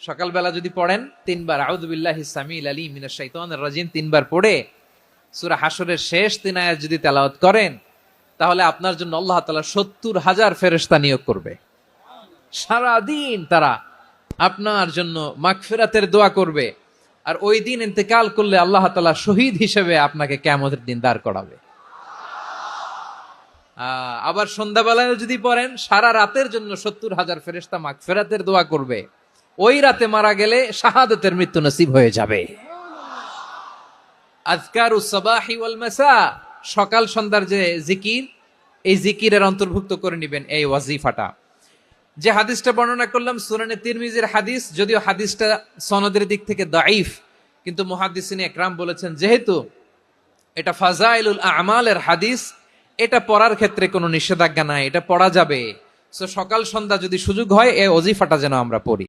সকালবেলা যদি পড়েন 3 বার আউযু বিল্লাহিস সামিউল আলিম মিনাশ শাইতানির রাজিম 3 বার পড়ে সূরা হাশরের শেষ 3 আয়াত যদি তেলাওয়াত করেন, তাহলে আপনার জন্য আল্লাহ তাআলা 70,000 ফেরেশতা নিয়োগ করবে। সারা দিন তারা আপনার জন্য মাগফিরাতের দোয়া করবে। আর ওই দিন ইন্তেকাল করলে আল্লাহ তাআলা শহীদ হিসেবে আপনাকে কিয়ামতের দিন দাঁড় করাবে। আবার সন্ধ্যাবেলায় যদি পড়েন, সারা রাতের জন্য 70,000 ফেরেশতা মাগফিরাতের দোয়া করবে। ওই রাতে মারা গেলে শাহাদাতের মৃত্যু নসিব হয়ে যাবে। আযকারুস সাবাহি ওয়াল মাসা, সকাল সন্ধ্যার যে জিকির, এই জিকিরের অন্তর্ভুক্ত করে নেবেন এই ওয়াজিফাটা। যে হাদিসটা বর্ণনা করলাম সুনানে তিরমিজির হাদিস, যদিও হাদিসটা সনদের দিক থেকে দাঈফ, কিন্তু মুহাদ্দিসিন একরাম বলেছেন যেহেতু এটা ফাজাইলুল আমালের হাদিস, এটা পড়ার ক্ষেত্রে কোনো নিষেধাজ্ঞা নাই, এটা পড়া যাবে। সো সকাল সন্ধ্যা যদি সুযোগ হয় এই ওয়াজিফাটা যেন আমরা পড়ি।